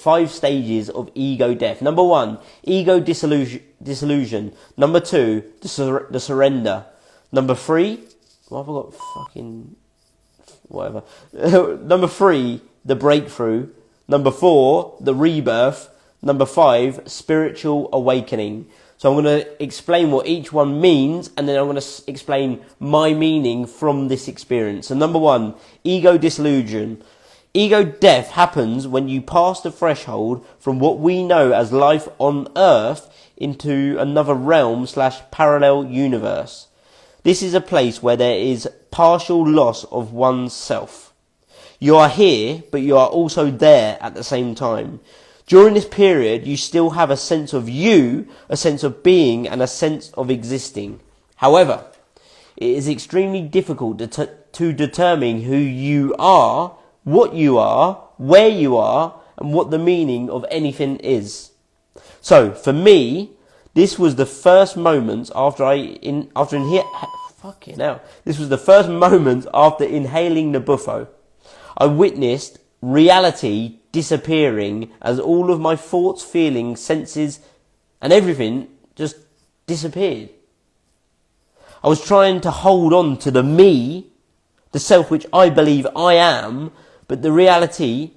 5 stages of ego death. Number 1, ego dissolution. Number 2, the surrender. Number 3, well, I forgot fucking whatever. Number 3, the breakthrough. Number 4, the rebirth. Number 5, spiritual awakening. So I'm going to explain what each one means, and then I'm going to explain my meaning from this experience. So number 1, ego dissolution. Ego death happens when you pass the threshold from what we know as life on Earth into another realm / parallel universe. This is a place where there is partial loss of one's self. You are here, but you are also there at the same time. During this period, you still have a sense of you, a sense of being, and a sense of existing. However, it is extremely difficult to determine who you are, what you are, where you are, and what the meaning of anything is. So, for me, this was the first moments after This was the first moments after inhaling the Bufo. I witnessed reality disappearing as all of my thoughts, feelings, senses, and everything just disappeared. I was trying to hold on to the me, the self which I believe I am, but the reality,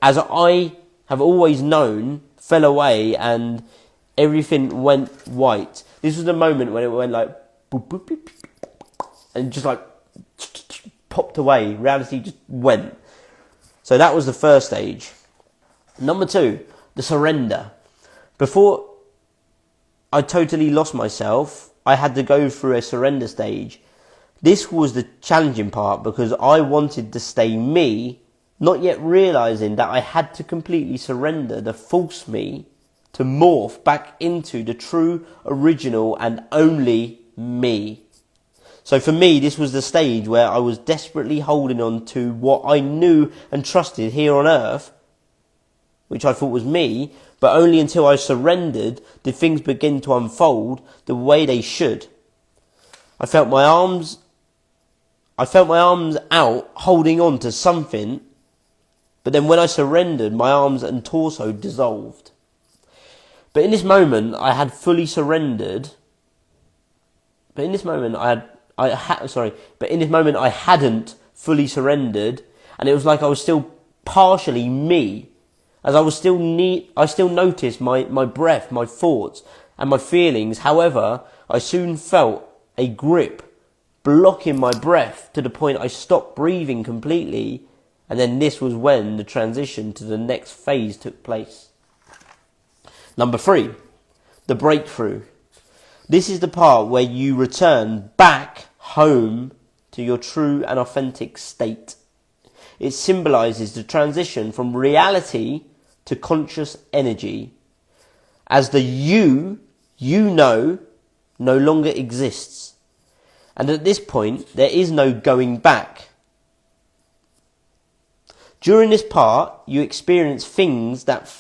as I have always known, fell away and everything went white. This was the moment when it went like boop, boop, boop, and just like popped away. Reality just went. So that was the first stage. Number 2, the surrender. Before I totally lost myself, I had to go through a surrender stage. This was the challenging part because I wanted to stay me, not yet realizing that I had to completely surrender the false me to morph back into the true, original, and only me. So for me, this was the stage where I was desperately holding on to what I knew and trusted here on Earth, which I thought was me, but only until I surrendered did things begin to unfold the way they should. I felt my arms out holding on to something, but then when I surrendered, my arms and torso dissolved. But in this moment, I had fully surrendered. But in this moment, I hadn't fully surrendered, and it was like I was still partially me, as I still noticed my breath, my thoughts, and my feelings. However, I soon felt a grip blocking my breath to the point I stopped breathing completely, and then this was when the transition to the next phase took place. Number 3, the breakthrough. This is the part where you return back home to your true and authentic state. It symbolizes the transition from reality to conscious energy, as the you know no longer exists. And at this point, there is no going back. During this part, you experience things that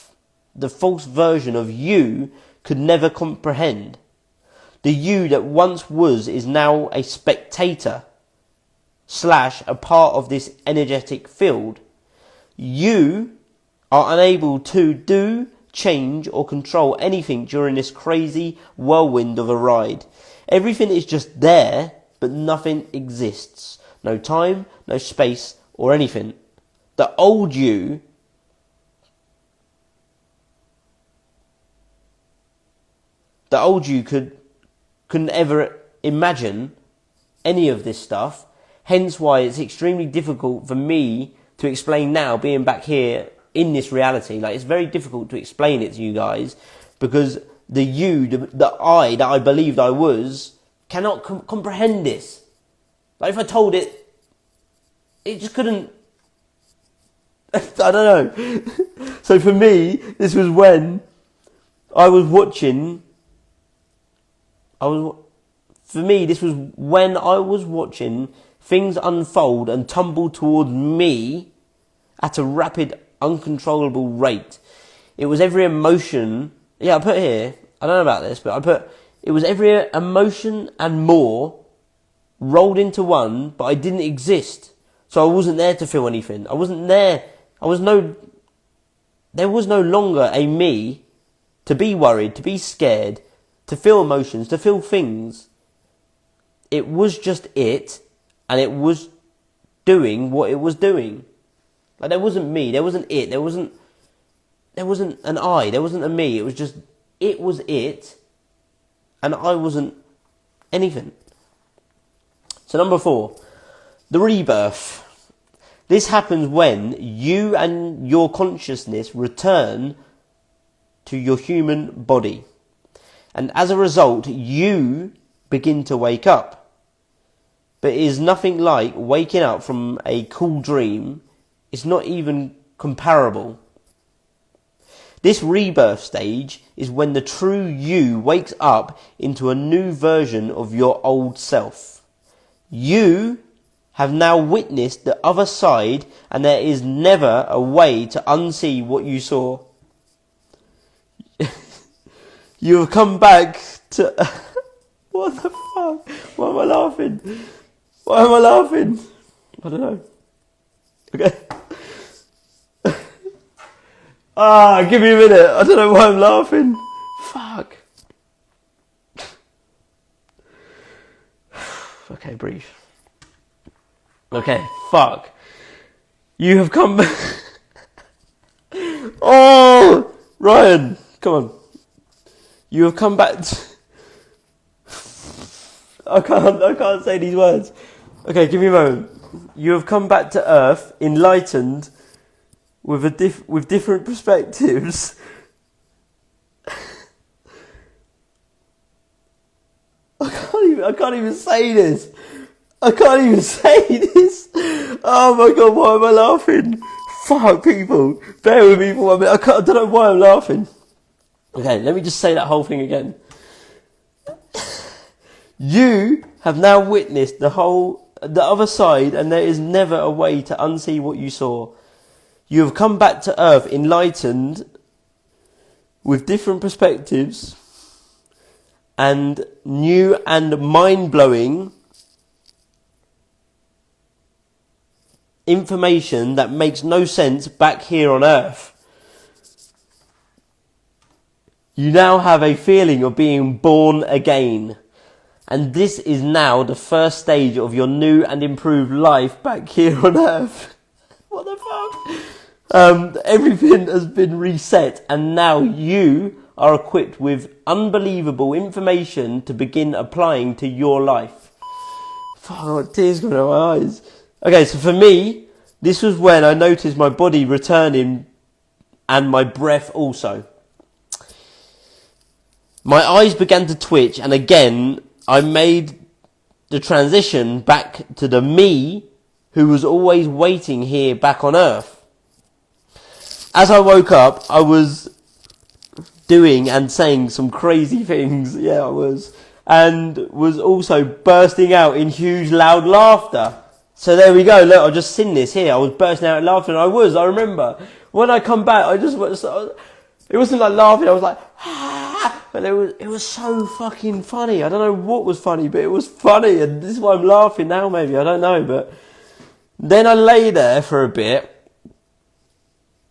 the false version of you could never comprehend. The you that once was is now a spectator / a part of this energetic field. You are unable to do, change, or control anything during this crazy whirlwind of a ride. Everything is just there, but nothing exists. No time, no space, or anything. The old you couldn't ever imagine any of this stuff. Hence why it's extremely difficult for me to explain now, being back here in this reality. Like, it's very difficult to explain it to you guys, because the you, the I that I believed I was, cannot comprehend this. Like, if I told it, it just couldn't. I don't know. So for me, this was when I was watching. This was when I was watching things unfold and tumble towards me at a rapid, uncontrollable rate. It was every emotion. Yeah, I put here, I don't know about this, but it was every emotion and more rolled into one, but I didn't exist. So I wasn't there to feel anything. I wasn't there. I was no there was no longer a me to be worried, to be scared, to feel emotions, to feel things. It was just it, and it was doing what it was doing. Like, there wasn't me, there wasn't it, there wasn't an I, there wasn't a me. It was just, it was it, and I wasn't anything. So number 4, the rebirth. This happens when you and your consciousness return to your human body. And as a result, you begin to wake up. But it is nothing like waking up from a cool dream. It's not even comparable. This rebirth stage is when the true you wakes up into a new version of your old self. You have now witnessed the other side, and there is never a way to unsee what you saw. You have come back to... What the fuck? Why am I laughing? Why am I laughing? I don't know. Okay. Give me a minute. I don't know why I'm laughing. Fuck. Okay, breathe. Okay, fuck. You have come back. Oh, Ryan, come on. You have come back. I can't say these words. Okay, give me a moment. You have come back to Earth, enlightened, with different perspectives. I can't even say this. I can't even say this. Oh my god, why am I laughing? Fuck, people. Bear with me for 1 minute. I don't know why I'm laughing. Okay, let me just say that whole thing again. You have now witnessed the other side, and there is never a way to unsee what you saw. You have come back to Earth enlightened, with different perspectives, and new and mind-blowing information that makes no sense back here on Earth. You now have a feeling of being born again. And this is now the first stage of your new and improved life back here on Earth. What the fuck? Everything has been reset, and now you are equipped with unbelievable information to begin applying to your life. Fuck, I've got tears coming out of my eyes. Okay, so for me, this was when I noticed my body returning and my breath also. My eyes began to twitch, and again, I made the transition back to the me who was always waiting here back on Earth. As I woke up, I was doing and saying some crazy things. Yeah, I was. And was also bursting out in huge, loud laughter. So there we go. Look, I'll just sing this here. I was bursting out laughing. I remember. When I come back, it wasn't like laughing. I was like, but it was so fucking funny. I don't know what was funny, but it was funny. And this is why I'm laughing now, maybe. I don't know. But then I lay there for a bit.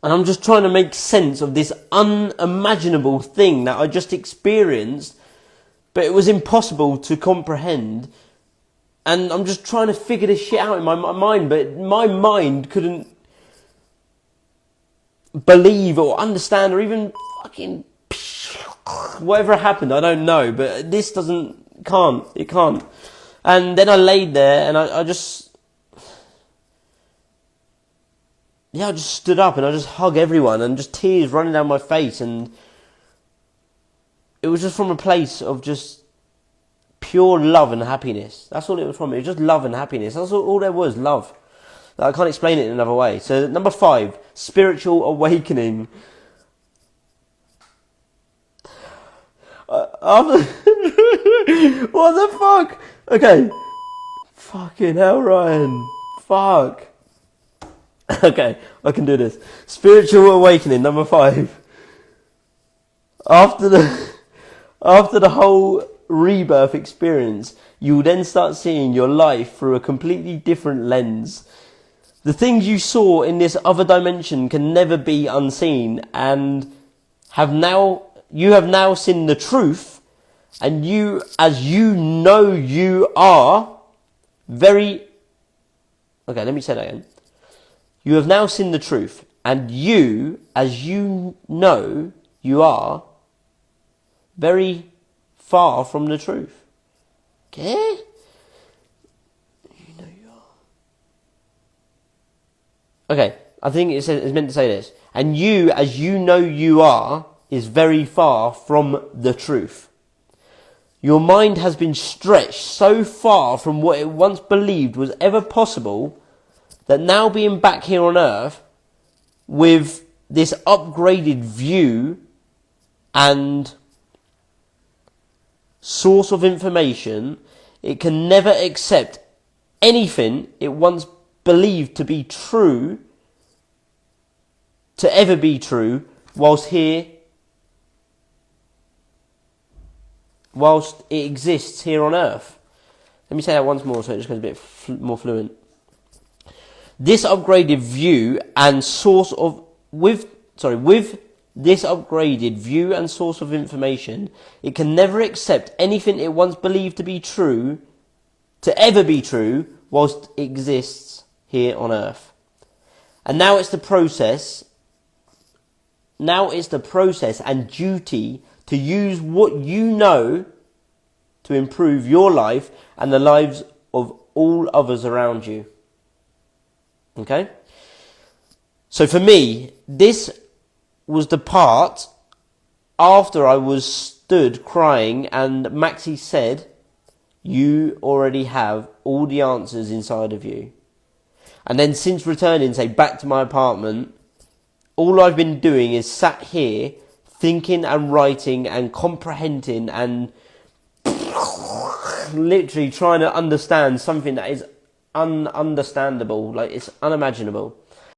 And I'm just trying to make sense of this unimaginable thing that I just experienced. But it was impossible to comprehend. And I'm just trying to figure this shit out in my mind. But my mind couldn't believe or understand or even fucking whatever happened. I don't know. But this can't. It can't. And then I laid there and I just stood up and I just hugged everyone and just tears running down my face, and it was just from a place of just pure love and happiness. That's all it was from. It was just love and happiness. That's all there was, love. I can't explain it in another way. So number 5, spiritual awakening. What the fuck? Okay. Fucking hell, Ryan. Fuck. Okay, I can do this. Spiritual awakening, number 5. After the whole rebirth experience, you will then start seeing your life through a completely different lens. The things you saw in this other dimension can never be unseen, and you have now seen the truth, and you, as you know you are, okay, let me say that again. You have now seen the truth, and you, as you know you are, very far from the truth. Okay? Okay, I think it's meant to say this. And you, as you know you are, is very far from the truth. Your mind has been stretched so far from what it once believed was ever possible that now being back here on Earth with this upgraded view and source of information, it can never accept anything it once believed to be true to ever be true whilst it exists here on Earth. Let me say that once more so it just goes a bit more fluent. This upgraded view and with this upgraded view and source of information, it can never accept anything it once believed to be true to ever be true whilst it exists here on Earth. And now it's the process and duty to use what you know to improve your life and the lives of all others around you. Okay? So for me, this was the part after I was stood crying and Maxie said, you already have all the answers inside of you. And then since returning, say, back to my apartment, all I've been doing is sat here thinking and writing and comprehending and literally trying to understand something that is ununderstandable, like it's unimaginable.